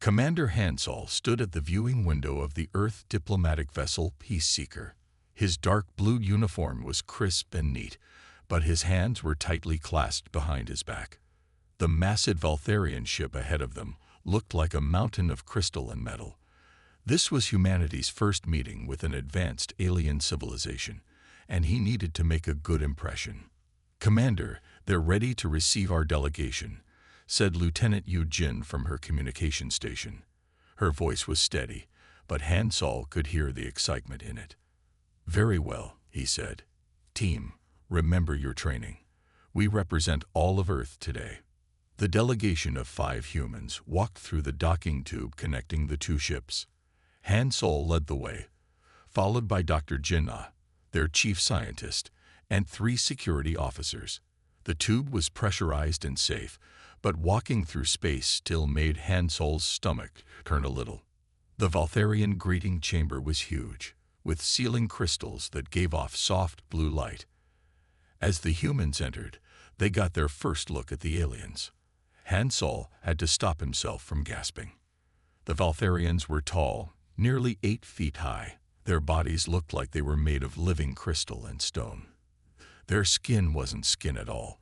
Commander Hansol stood at the viewing window of the Earth diplomatic vessel Peaceseeker. His dark blue uniform was crisp and neat, but his hands were tightly clasped behind his back. The massive Valtharian ship ahead of them looked like a mountain of crystal and metal. This was humanity's first meeting with an advanced alien civilization, and he needed to make a good impression. "Commander, they're ready to receive our delegation," said Lieutenant Yu Jin from her communication station. Her voice was steady, but Hansol could hear the excitement in it. "Very well," he said. "Team, remember your training. We represent all of Earth today." The delegation of 5 humans walked through the docking tube connecting the 2 ships. Hansol led the way, followed by Dr. Jinnah, their chief scientist, and 3 security officers. The tube was pressurized and safe, but walking through space still made Hansol's stomach turn a little. The Valtharian greeting chamber was huge, with ceiling crystals that gave off soft blue light. As the humans entered, they got their first look at the aliens. Hansol had to stop himself from gasping. The Valtharians were tall, nearly 8 feet high. Their bodies looked like they were made of living crystal and stone. Their skin wasn't skin at all.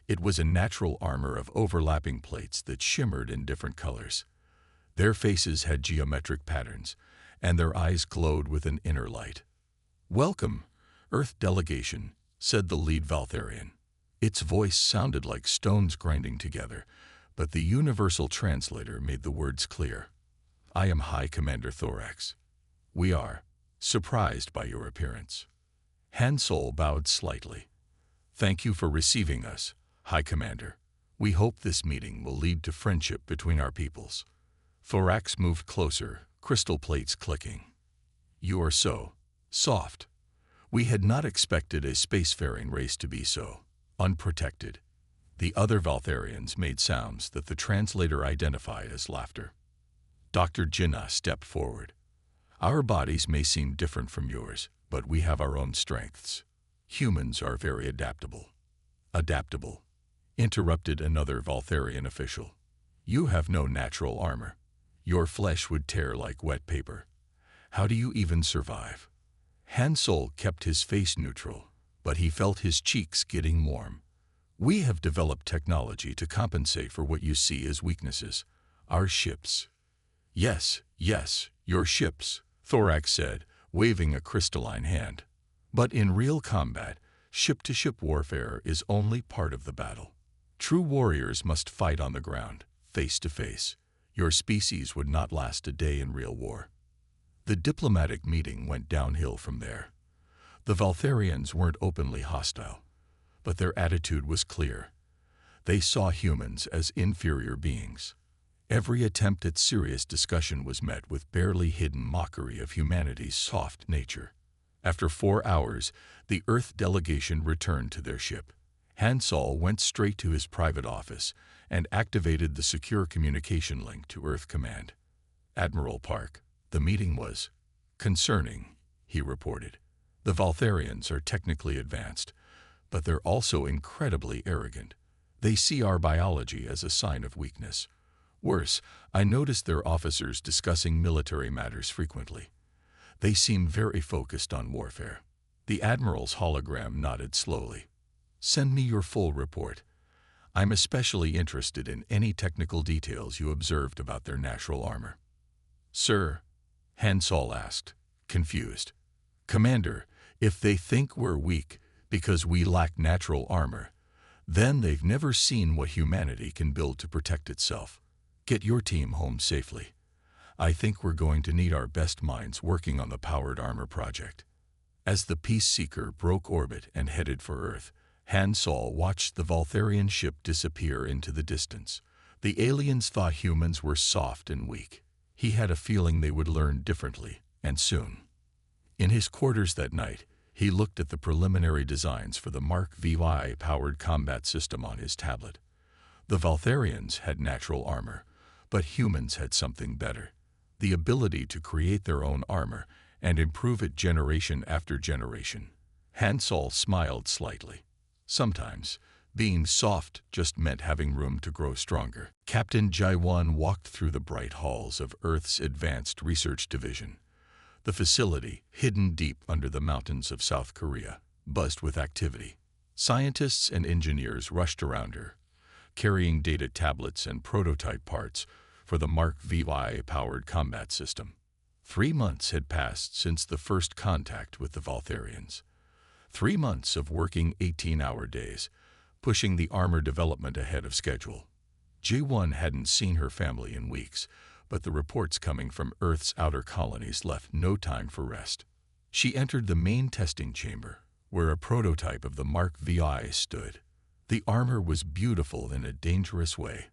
It was a natural armor of overlapping plates that shimmered in different colors. Their faces had geometric patterns, and their eyes glowed with an inner light. "Welcome, Earth delegation," said the lead Valtharian. Its voice sounded like stones grinding together, but the universal translator made the words clear. "I am High Commander Thorax. We are surprised by your appearance." Hansol bowed slightly. "Thank you for receiving us, High Commander. We hope this meeting will lead to friendship between our peoples." Thorax moved closer, crystal plates clicking. "You are so soft. We had not expected a spacefaring race to be so unprotected." The other Valtharians made sounds that the translator identified as laughter. Dr. Jinnah stepped forward. "Our bodies may seem different from yours, but we have our own strengths. Humans are very adaptable." "Adaptable," interrupted another Valtharian official. "You have no natural armor. Your flesh would tear like wet paper. How do you even survive?" Hansol kept his face neutral, but he felt his cheeks getting warm. "We have developed technology to compensate for what you see as weaknesses. Our ships." Yes, your ships," Thorax said, waving a crystalline hand. "But in real combat, ship-to-ship warfare is only part of the battle. True warriors must fight on the ground, face to face. Your species would not last a day in real war." The diplomatic meeting went downhill from there. The Valtharians weren't openly hostile, but their attitude was clear. They saw humans as inferior beings. Every attempt at serious discussion was met with barely hidden mockery of humanity's soft nature. After 4 hours, the Earth delegation returned to their ship. Hansol went straight to his private office and activated the secure communication link to Earth Command. "Admiral Park, the meeting was concerning," he reported. "The Valtharians are technically advanced, but they're also incredibly arrogant. They see our biology as a sign of weakness. Worse, I noticed their officers discussing military matters frequently. They seem very focused on warfare." The Admiral's hologram nodded slowly. "Send me your full report. I'm especially interested in any technical details you observed about their natural armor." "Sir?" Hansol asked, confused. "Commander, if they think we're weak because we lack natural armor, then they've never seen what humanity can build to protect itself. Get your team home safely. I think we're going to need our best minds working on the powered armor project." As the Peaceseeker broke orbit and headed for Earth, Hansol watched the Valtharian ship disappear into the distance. The aliens thought humans were soft and weak. He had a feeling they would learn differently, and soon. In his quarters that night, he looked at the preliminary designs for the Mark VY powered combat system on his tablet. The Valtharians had natural armor, but humans had something better: the ability to create their own armor and improve it generation after generation. Hansol smiled slightly. Sometimes, Being soft just meant having room to grow stronger. Captain Jaiwan walked through the bright halls of Earth's Advanced Research Division. The facility, hidden deep under the mountains of South Korea, buzzed with activity. Scientists and engineers rushed around her, carrying data tablets and prototype parts for the Mark VY-powered combat system. 3 months had passed since the first contact with the Valtharians. 3 months of working 18-hour days, pushing the armor development ahead of schedule. J1 hadn't seen her family in weeks, but the reports coming from Earth's outer colonies left no time for rest. She entered the main testing chamber, where a prototype of the Mark VI stood. The armor was beautiful in a dangerous way.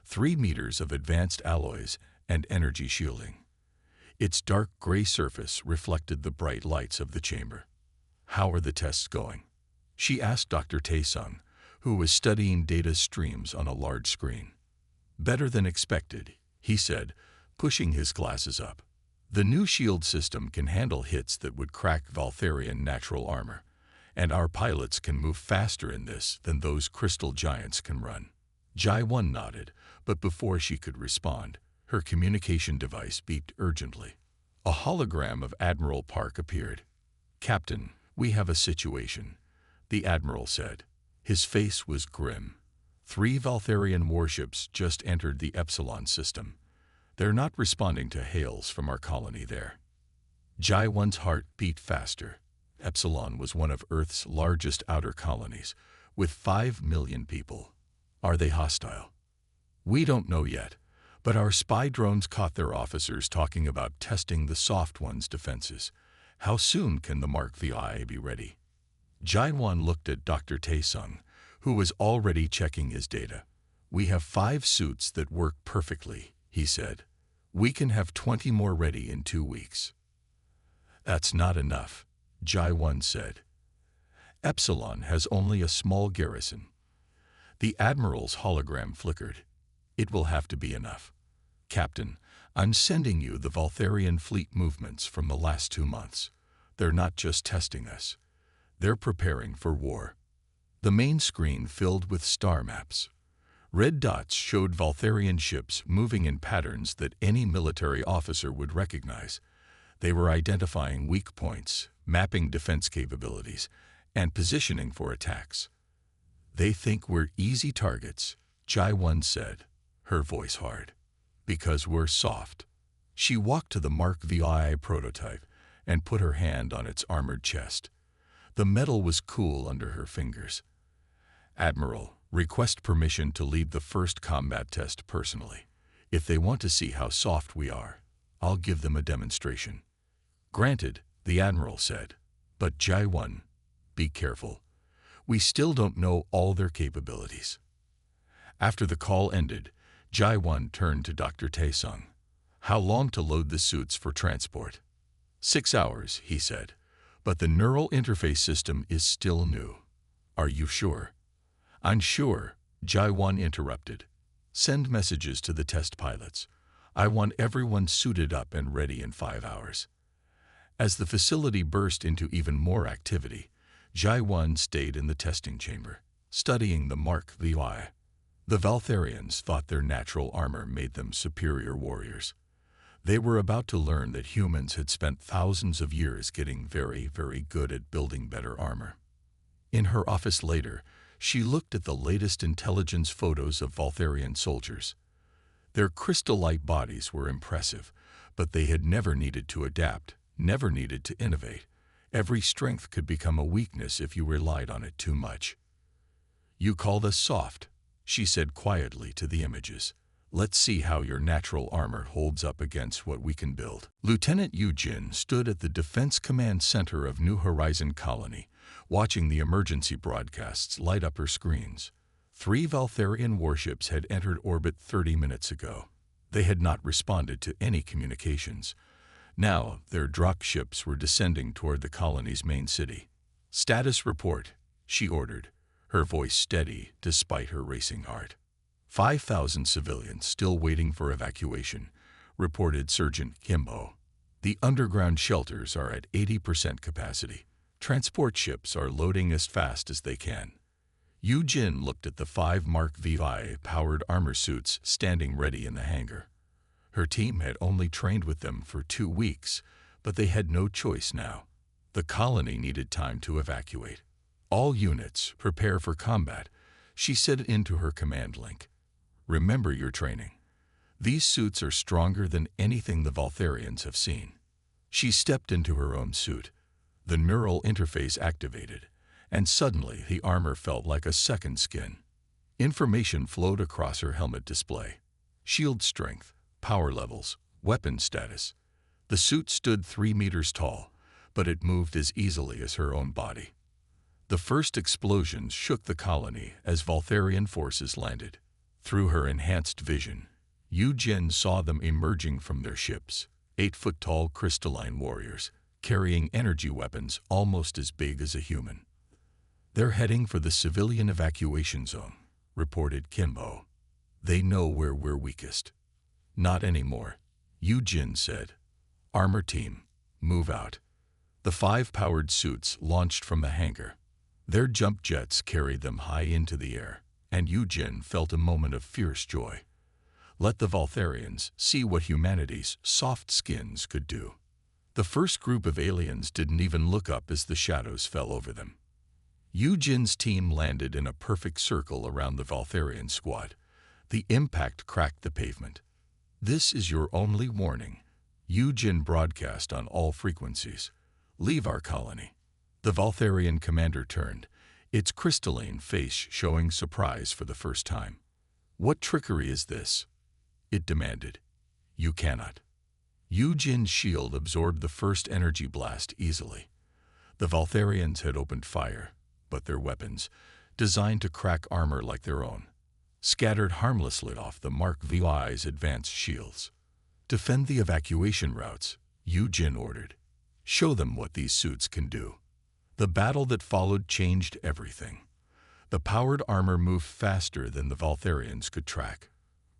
3 meters of advanced alloys and energy shielding. Its dark gray surface reflected the bright lights of the chamber. "How are the tests going?" she asked Dr. Taesung, who was studying data streams on a large screen. "Better than expected," he said, pushing his glasses up. "The new shield system can handle hits that would crack Valtharian natural armor, and our pilots can move faster in this than those crystal giants can run." Jai-1 nodded, but before she could respond, her communication device beeped urgently. A hologram of Admiral Park appeared. "Captain, we have a situation," the Admiral said. His face was grim. 3 Valtharian warships just entered the Epsilon system. They're not responding to hails from our colony there. Jai-1's heart beat faster. Epsilon was one of Earth's largest outer colonies, with 5 million people. Are they hostile? We don't know yet, but our spy drones caught their officers talking about testing the soft one's defenses. How soon can the Mark VI be ready? Jai-1 looked at Dr. Taesung, who was already checking his data. "We have 5 suits that work perfectly," he said. "We can have 20 more ready in 2 weeks." "That's not enough," Jai-1 said. "Epsilon has only a small garrison." The Admiral's hologram flickered. "It will have to be enough. Captain, I'm sending you the Valtharian fleet movements from the last 2 months. They're not just testing us. They're preparing for war." The main screen filled with star maps. Red dots showed Valtharian ships moving in patterns that any military officer would recognize. They were identifying weak points, mapping defense capabilities, and positioning for attacks. "They think we're easy targets," Jai-1 said, her voice hard. "Because we're soft." She walked to the Mark VI prototype and put her hand on its armored chest. The metal was cool under her fingers. "Admiral, request permission to lead the first combat test personally. If they want to see how soft we are, I'll give them a demonstration." "Granted," the Admiral said. "But Jai-1, be careful. We still don't know all their capabilities." After the call ended, Jai-1 turned to Dr. Taesung. "How long to load the suits for transport?" 6 hours, he said. "But the neural interface system is still new." "Are you sure?" "I'm sure," Jai-1 interrupted. "Send messages to the test pilots. I want everyone suited up and ready in 5 hours." As the facility burst into even more activity, Jai-1 stayed in the testing chamber, studying the Mark VI. The Valtharians thought their natural armor made them superior warriors. They were about to learn that humans had spent thousands of years getting very, very good at building better armor. In her office later, she looked at the latest intelligence photos of Valtharian soldiers. Their crystal-like bodies were impressive, but they had never needed to adapt, never needed to innovate. Every strength could become a weakness if you relied on it too much. "You called us soft," she said quietly to the images. "Let's see how your natural armor holds up against what we can build." Lieutenant Yu-jin stood at the Defense Command Center of New Horizon Colony, watching the emergency broadcasts light up her screens. 3 Valtharian warships had entered orbit 30 minutes ago. They had not responded to any communications. Now, their drop ships were descending toward the colony's main city. "Status report," she ordered, her voice steady despite her racing heart. 5,000 civilians still waiting for evacuation, reported Sergeant Kimbo. "The underground shelters are at 80% capacity. Transport ships are loading as fast as they can. Yu Jin looked at the 5 Mark VI-powered armor suits standing ready in the hangar. Her team had only trained with them for 2 weeks, but they had no choice now. The colony needed time to evacuate. "All units, prepare for combat," she said into her command link. "Remember your training. These suits are stronger than anything the Voltharians have seen." She stepped into her own suit. The neural interface activated, and suddenly the armor felt like a second skin. Information flowed across her helmet display. Shield strength, power levels, weapon status. The suit stood 3 meters tall, but it moved as easily as her own body. The first explosions shook the colony as Voltharian forces landed. Through her enhanced vision, Yu Jin saw them emerging from their ships, 8-foot-tall crystalline warriors, carrying energy weapons almost as big as a human. "They're heading for the civilian evacuation zone," reported Kimbo. "They know where we're weakest." "Not anymore," Yu Jin said. "Armor team, move out." The 5 powered suits launched from the hangar. Their jump jets carried them high into the air, and Yu Jin felt a moment of fierce joy. Let the Voltharians see what humanity's soft skins could do. The first group of aliens didn't even look up as the shadows fell over them. Yu Jin's team landed in a perfect circle around the Voltharian squad. The impact cracked the pavement. "This is your only warning," Yu Jin broadcast on all frequencies. "Leave our colony." The Voltharian commander turned, its crystalline face showing surprise for the first time. "What trickery is this?" it demanded. "You cannot." Yu Jin's shield absorbed the first energy blast easily. The Voltharians had opened fire, but their weapons, designed to crack armor like their own, scattered harmlessly off the Mark VI's advanced shields. "Defend the evacuation routes," Yu Jin ordered. "Show them what these suits can do." The battle that followed changed everything. The powered armor moved faster than the Voltharians could track.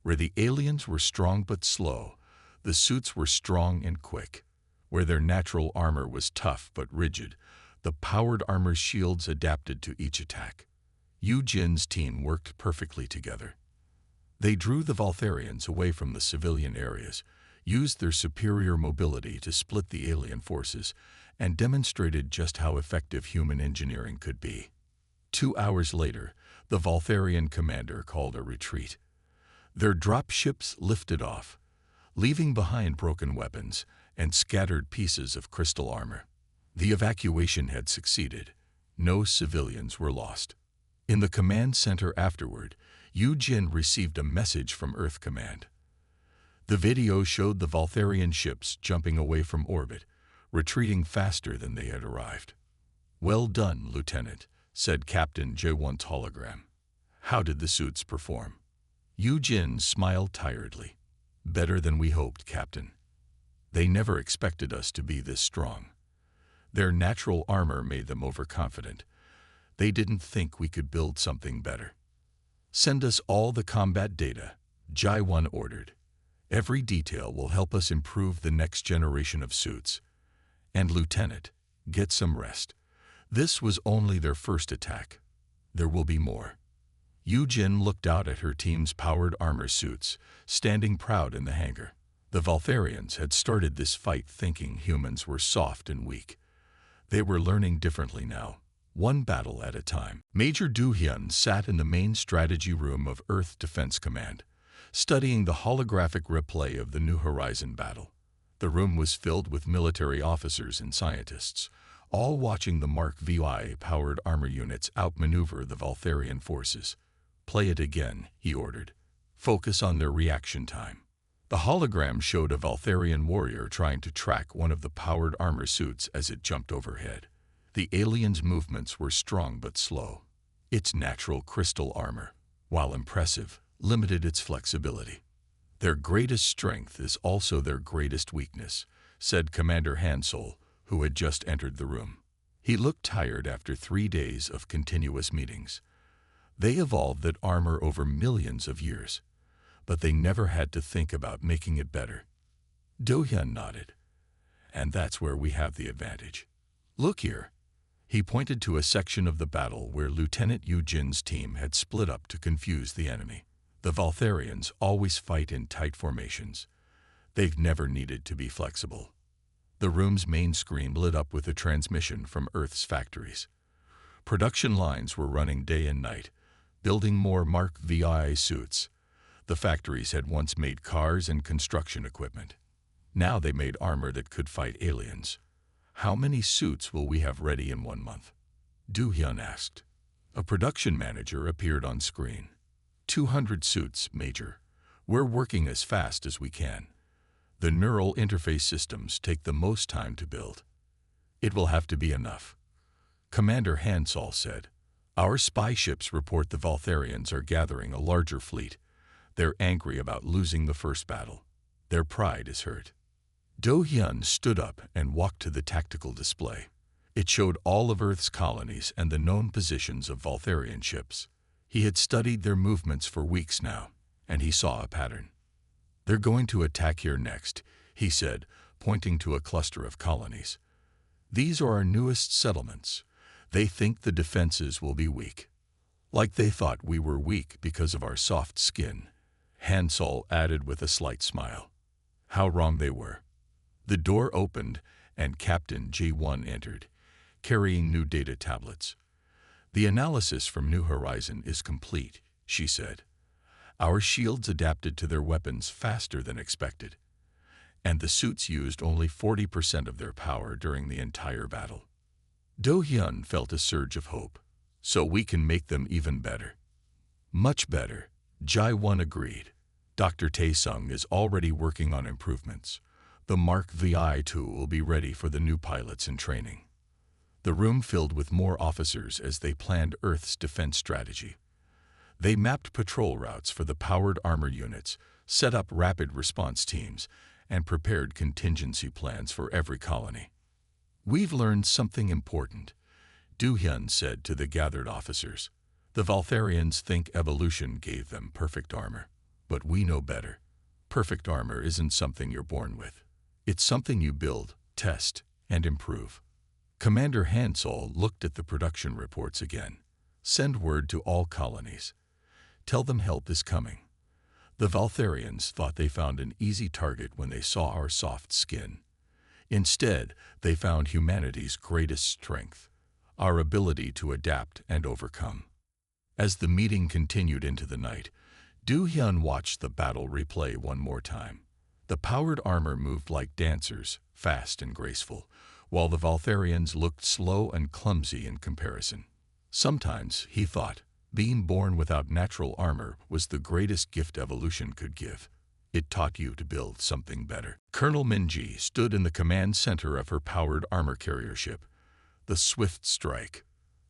Where the aliens were strong but slow, the suits were strong and quick. Where their natural armor was tough but rigid, the powered armor's shields adapted to each attack. Yu Jin's team worked perfectly together. They drew the Voltharians away from the civilian areas, used their superior mobility to split the alien forces, and demonstrated just how effective human engineering could be. 2 hours later, the Voltharian commander called a retreat. Their drop ships lifted off, leaving behind broken weapons and scattered pieces of crystal armor. The evacuation had succeeded. No civilians were lost. In the command center afterward, Yu Jin received a message from Earth Command. The video showed the Voltharian ships jumping away from orbit, retreating faster than they had arrived. "Well done, Lieutenant," said Captain J1's hologram. "How did the suits perform?" Yu Jin smiled tiredly. "Better than we hoped, Captain. They never expected us to be this strong. Their natural armor made them overconfident. They didn't think we could build something better." "Send us all the combat data," J1 ordered. "Every detail will help us improve the next generation of suits. And Lieutenant, get some rest. This was only their first attack. There will be more." Yu Jin looked out at her team's powered armor suits, standing proud in the hangar. The Voltharians had started this fight thinking humans were soft and weak. They were learning differently now, one battle at a time. Major Do Hyun sat in the main strategy room of Earth Defense Command, studying the holographic replay of the New Horizon battle. The room was filled with military officers and scientists, all watching the Mark VI-powered armor units outmaneuver the Voltharian forces. "Play it again," he ordered. "Focus on their reaction time." The hologram showed a Voltharian warrior trying to track one of the powered armor suits as it jumped overhead. The alien's movements were strong but slow. Its natural crystal armor, while impressive, limited its flexibility. "Their greatest strength is also their greatest weakness," said Commander Hansel, who had just entered the room. He looked tired after 3 days of continuous meetings. "They evolved that armor over millions of years, but they never had to think about making it better." Do Hyun nodded. "And that's where we have the advantage. Look here." He pointed to a section of the battle where Lieutenant Eugen's team had split up to confuse the enemy. The Valtharians always fight in tight formations. They've never needed to be flexible. The room's main screen lit up with a transmission from Earth's factories. Production lines were running day and night, building more Mark VI suits. The factories had once made cars and construction equipment. Now they made armor that could fight aliens. How many suits will we have ready in 1 month? Do-hyun asked. A production manager appeared on screen. 200 suits, Major. We're working as fast as we can. The neural interface systems take the most time to build. It will have to be enough. Commander Hansol said. Our spy ships report the Valtharians are gathering a larger fleet. They're angry about losing the first battle. Their pride is hurt. Do-hyun stood up and walked to the tactical display. It showed all of Earth's colonies and the known positions of Valtharian ships. He had studied their movements for weeks now, and he saw a pattern. They're going to attack here next, he said, pointing to a cluster of colonies. These are our newest settlements. They think the defenses will be weak. Like they thought we were weak because of our soft skin, Hansol added with a slight smile. How wrong they were. The door opened, and Captain J1 entered, carrying new data tablets. The analysis from New Horizon is complete, she said. Our shields adapted to their weapons faster than expected, and the suits used only 40% of their power during the entire battle. Do-hyun felt a surge of hope. So we can make them even better. Much better, Jae-won agreed. Dr. Tae-sung is already working on improvements. The Mark VI-2 will be ready for the new pilots in training. The room filled with more officers as they planned Earth's defense strategy. They mapped patrol routes for the powered armor units, set up rapid response teams, and prepared contingency plans for every colony. We've learned something important, Do-hyun said to the gathered officers. The Valtharians think evolution gave them perfect armor, but we know better. Perfect armor isn't something you're born with. It's something you build, test, and improve. Commander Hansol looked at the production reports again. Send word to all colonies. Tell them help is coming. The Valtharians thought they found an easy target when they saw our soft skin. Instead, they found humanity's greatest strength, our ability to adapt and overcome. As the meeting continued into the night, Do-hyun watched the battle replay one more time. The powered armor moved like dancers, fast and graceful, while the Valtharians looked slow and clumsy in comparison. Sometimes, he thought, being born without natural armor was the greatest gift evolution could give. It taught you to build something better. Colonel Min-ji stood in the command center of her powered armor carrier ship, the Swift Strike.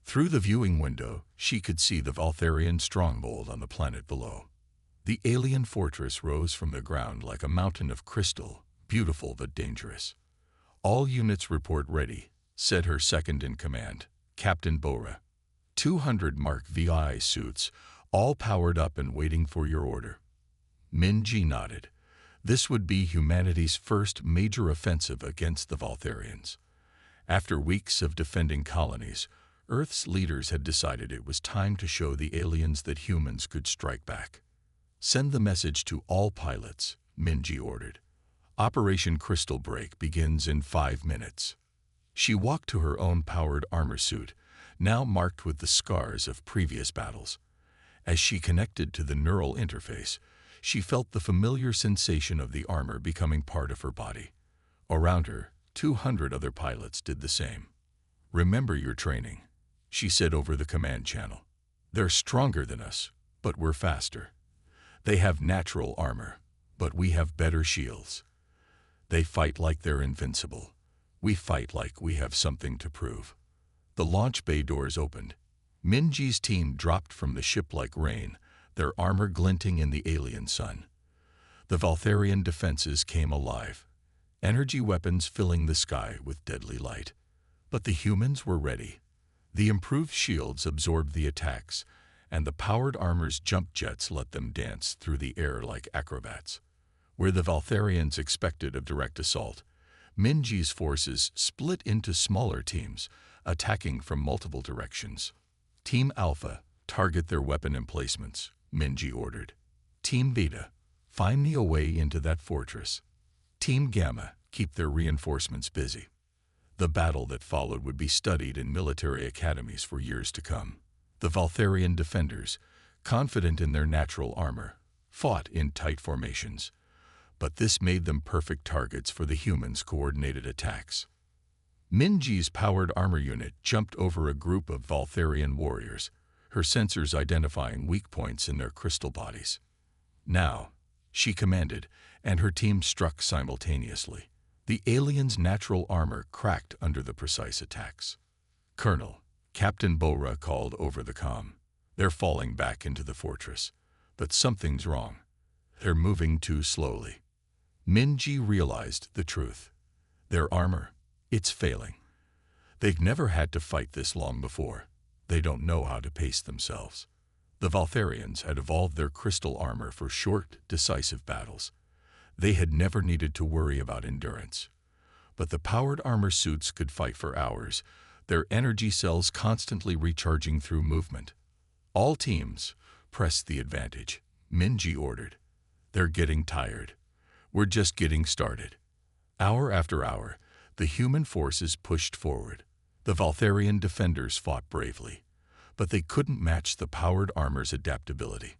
Through the viewing window, she could see the Valtharian stronghold on the planet below. The alien fortress rose from the ground like a mountain of crystal, beautiful but dangerous. All units report ready, said her second-in-command, Captain Bora. 200 Mark VI suits, all powered up and waiting for your order. Min-ji nodded. This would be humanity's first major offensive against the Valtharians. After weeks of defending colonies, Earth's leaders had decided it was time to show the aliens that humans could strike back. Send the message to all pilots, Min-ji ordered. Operation Crystal Break begins in 5 minutes. She walked to her own powered armor suit, now marked with the scars of previous battles. As she connected to the neural interface, she felt the familiar sensation of the armor becoming part of her body. Around her, 200 other pilots did the same. Remember your training, she said over the command channel. They're stronger than us, but we're faster. They have natural armor, but we have better shields. They fight like they're invincible. We fight like we have something to prove. The launch bay doors opened. Min-ji's team dropped from the ship like rain, their armor glinting in the alien sun. The Valtharian defenses came alive, energy weapons filling the sky with deadly light. But the humans were ready. The improved shields absorbed the attacks, and the powered armor's jump jets let them dance through the air like acrobats. Where the Valtharians expected a direct assault, Min-ji's forces split into smaller teams, attacking from multiple directions. Team Alpha, target their weapon emplacements, Minji ordered. Team Beta, find me a way into that fortress. Team Gamma, keep their reinforcements busy. The battle that followed would be studied in military academies for years to come. The Valtharian defenders, confident in their natural armor, fought in tight formations, but this made them perfect targets for the humans' coordinated attacks. Minji's powered armor unit jumped over a group of Valtharian warriors, her sensors identifying weak points in their crystal bodies. Now, she commanded, and her team struck simultaneously. The aliens' natural armor cracked under the precise attacks. Colonel, Captain Bora called over the comm. They're falling back into the fortress, but something's wrong. They're moving too slowly. Minji realized the truth. Their armor, it's failing. They've never had to fight this long before. They don't know how to pace themselves. The Valtharians had evolved their crystal armor for short, decisive battles. They had never needed to worry about endurance. But the powered armor suits could fight for hours, their energy cells constantly recharging through movement. All teams, press the advantage, Minji ordered. They're getting tired. We're just getting started. Hour after hour, the human forces pushed forward. The Valtharian defenders fought bravely, but they couldn't match the powered armor's adaptability.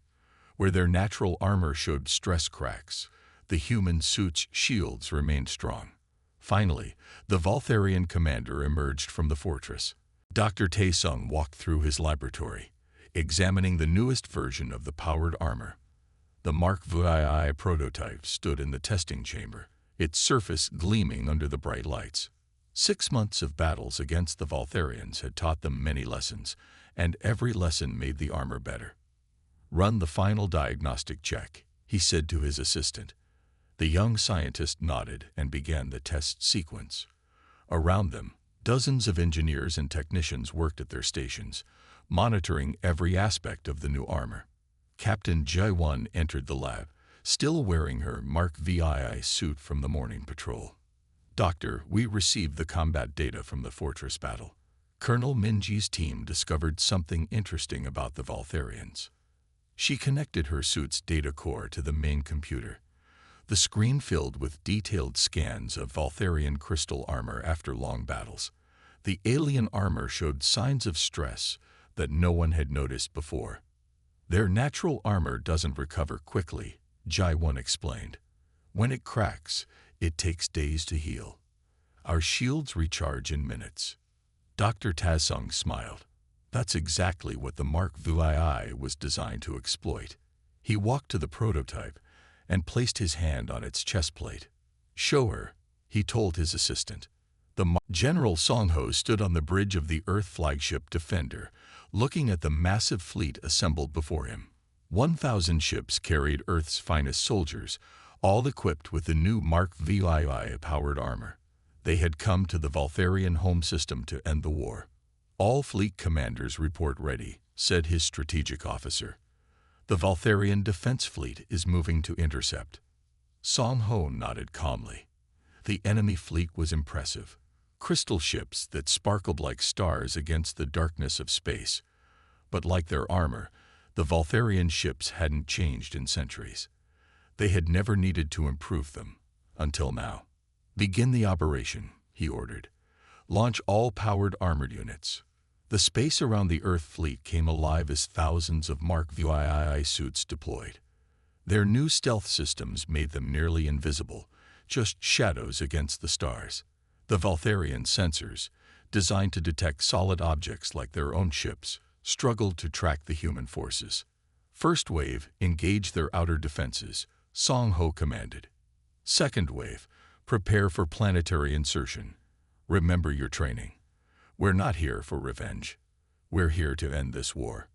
Where their natural armor showed stress cracks, the human suits' shields remained strong. Finally, the Valtharian commander emerged from the fortress. Dr. Taesung walked through his laboratory, examining the newest version of the powered armor. The Mark VII prototype stood in the testing chamber, its surface gleaming under the bright lights. 6 months of battles against the Valtharians had taught them many lessons, and every lesson made the armor better. Run the final diagnostic check, he said to his assistant. The young scientist nodded and began the test sequence. Around them, dozens of engineers and technicians worked at their stations, monitoring every aspect of the new armor. Captain Jae-won entered the lab, still wearing her Mark VII suit from the morning patrol. Doctor, we received the combat data from the fortress battle. Colonel Minji's team discovered something interesting about the Valtharians. She connected her suit's data core to the main computer. The screen filled with detailed scans of Valtharian crystal armor after long battles. The alien armor showed signs of stress that no one had noticed before. Their natural armor doesn't recover quickly, Jae-won explained. When it cracks, it takes days to heal. Our shields recharge in minutes. Dr. Taesung smiled. That's exactly what the Mark VII was designed to exploit. He walked to the prototype and placed his hand on its chest plate. Show her, he told his assistant. General Songho stood on the bridge of the Earth flagship Defender, looking at the massive fleet assembled before him. 1,000 ships carried Earth's finest soldiers, all equipped with the new Mark VII powered armor. They had come to the Valtharian home system to end the war. All fleet commanders report ready, said his strategic officer. The Valtharian defense fleet is moving to intercept. Song Ho nodded calmly. The enemy fleet was impressive. Crystal ships that sparkled like stars against the darkness of space. But like their armor, the Valtharian ships hadn't changed in centuries. They had never needed to improve them, until now. Begin the operation, he ordered. Launch all powered armored units. The space around the Earth fleet came alive as thousands of Mark VII suits deployed. Their new stealth systems made them nearly invisible, just shadows against the stars. The Valtharian sensors, designed to detect solid objects like their own ships, struggled to track the human forces. First wave, engage their outer defenses, Song Ho commanded. Second wave, prepare for planetary insertion. Remember your training. We're not here for revenge. We're here to end this war.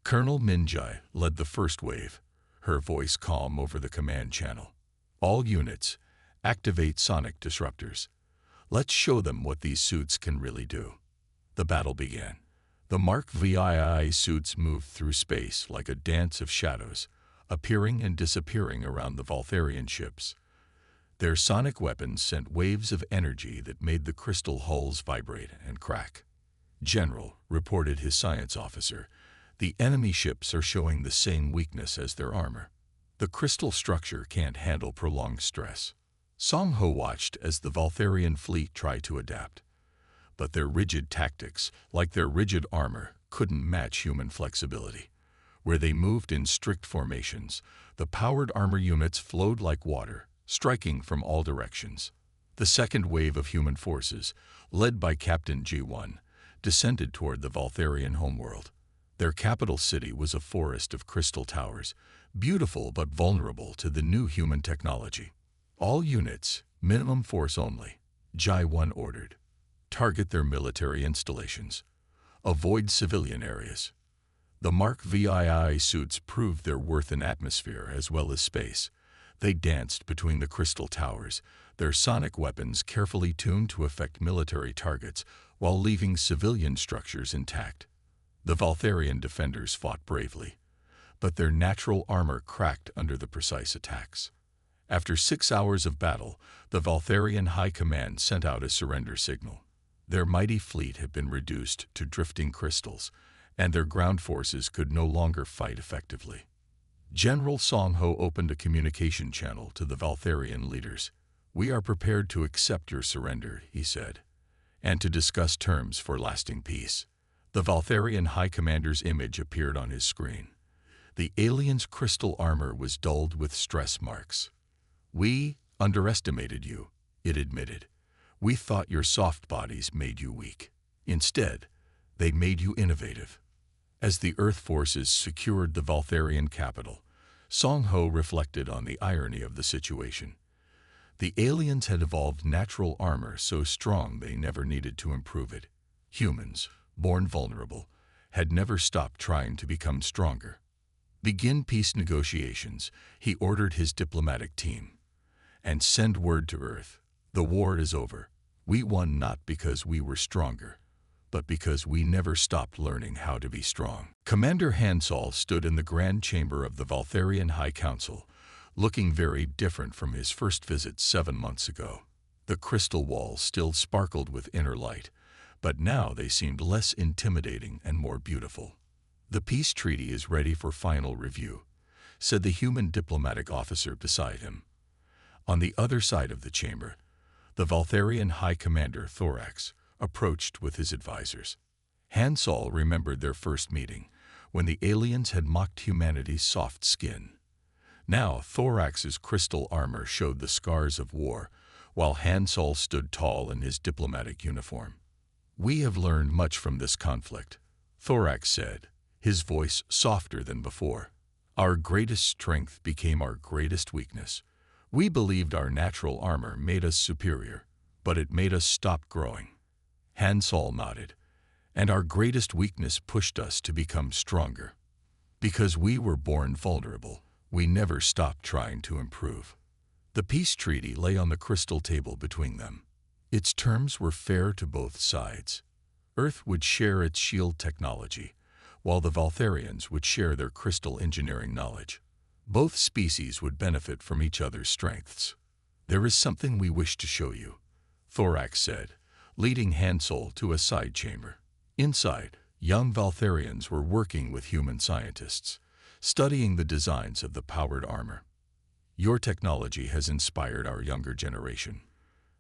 Colonel Minji led the first wave, her voice calm over the command channel. All units, activate sonic disruptors. Let's show them what these suits can really do. The battle began. The Mark VII suits moved through space like a dance of shadows, appearing and disappearing around the Valtharian ships. Their sonic weapons sent waves of energy that made the crystal hulls vibrate and crack. "General," reported his science officer, "the enemy ships are showing the same weakness as their armor. The crystal structure can't handle prolonged stress." Song Ho watched as the Valtharian fleet tried to adapt. But their rigid tactics, like their rigid armor, couldn't match human flexibility. Where they moved in strict formations, the powered armor units flowed like water, striking from all directions. The second wave of human forces, led by Captain G1, descended toward the Valtharian homeworld. Their capital city was a forest of crystal towers, beautiful but vulnerable to the new human technology. "All units, minimum force only," Ji-1 ordered. "Target their military installations. Avoid civilian areas." The Mark VII suits proved their worth in atmosphere as well as space. They danced between the crystal towers, their sonic weapons carefully tuned to affect military targets while leaving civilian structures intact. The Valtharian defenders fought bravely, but their natural armor cracked under the precise attacks. After 6 hours of battle, the Valtharian High Command sent out a surrender signal. Their mighty fleet had been reduced to drifting crystals, and their ground forces could no longer fight effectively. General Song Ho opened a communication channel to the Valtharian leaders. "We are prepared to accept your surrender," he said, "and to discuss terms for lasting peace." The Valtharian High Commander's image appeared on his screen. The alien's crystal armor was dulled with stress marks. "We underestimated you," it admitted. "We thought your soft bodies made you weak. Instead, they made you innovative." As the Earth forces secured the Valtharian capital, Song Ho reflected on the irony of the situation. The aliens had evolved natural armor so strong they never needed to improve it. Humans, born vulnerable, had never stopped trying to become stronger. "Begin peace negotiations," he ordered his diplomatic team. "And send word to Earth. The war is over. We won not because we were stronger, but because we never stopped learning how to be strong." Commander Hansol stood in the grand chamber of the Valtharian High Council, looking very different from his first visit 7 months ago. The crystal walls still sparkled with inner light, but now they seemed less intimidating and more beautiful. "The peace treaty is ready for final review," said the human diplomatic officer beside him. On the other side of the chamber, the Valtharian High Commander Thorax approached with his advisors. Hansol remembered their first meeting, when the aliens had mocked humanity's soft skin. Now Thorax's crystal armor showed the scars of war, while Hansol stood tall in his diplomatic uniform. "We have learned much from this conflict," Thorax said, his voice softer than before. "Our greatest strength became our greatest weakness. We believed our natural armor made us superior, but it made us stop growing." Hansol nodded. "And our greatest weakness pushed us to become stronger. Because we were born vulnerable, we never stopped trying to improve." The peace treaty lay on the crystal table between them. Its terms were fair to both sides. Earth would share its shield technology, while the Valtharians would share their crystal engineering knowledge. Both species would benefit from each other's strengths. "There is something we wish to show you," Thorax said, leading Hansol to a side chamber. Inside, young Valtharians were working with human scientists, studying the designs of the powered armor. "Your technology has inspired our younger generation,"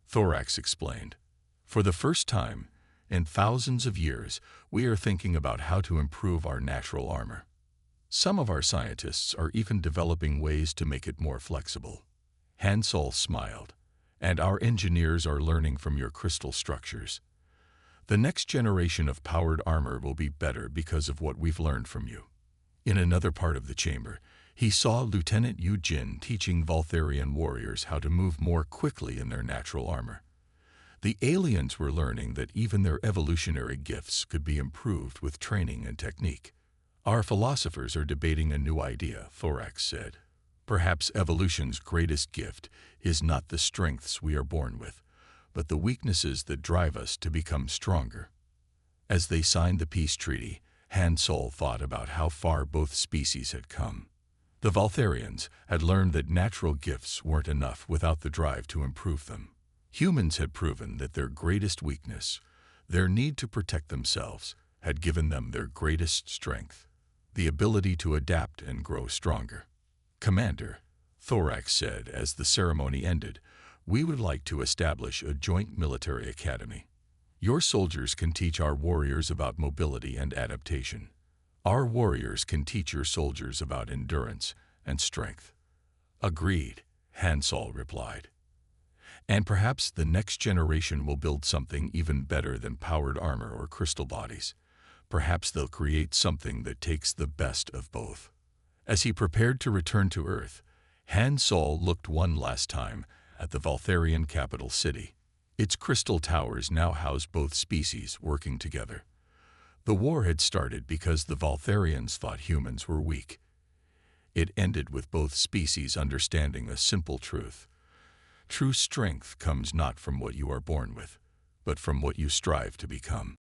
Thorax explained. "For the first time in thousands of years, we are thinking about how to improve our natural armor. Some of our scientists are even developing ways to make it more flexible." Hansol smiled. "And our engineers are learning from your crystal structures. The next generation of powered armor will be better because of what we've learned from you." In another part of the chamber, he saw Lieutenant Yu Jin teaching Valtharian warriors how to move more quickly in their natural armor. The aliens were learning that even their evolutionary gifts could be improved with training and technique. "Our philosophers are debating a new idea," Thorax said. "Perhaps evolution's greatest gift is not the strengths we are born with, but the weaknesses that drive us to become stronger." As they signed the peace treaty, Hansol thought about how far both species had come. The Valtharians had learned that natural gifts weren't enough without the drive to improve them. Humans had proven that their greatest weakness, Their need to protect themselves had given them their greatest strength, the ability to adapt and grow stronger. "Commander," Thorax said as the ceremony ended, "we would like to establish a joint military academy. Your soldiers can teach our warriors about mobility and adaptation. Our warriors can teach your soldiers about endurance and strength." "Agreed," Hansol replied. "And perhaps the next generation will build something even better than powered armor or crystal bodies. Perhaps they'll create something that takes the best of both." As he prepared to return to Earth, Hansol looked one last time at the Valtharian capital city. Its crystal towers now housed both species working together. The war had started because the Valtharians thought humans were weak. It ended with both species understanding a simple truth. True strength comes not from what you are born with, but from what you strive to become.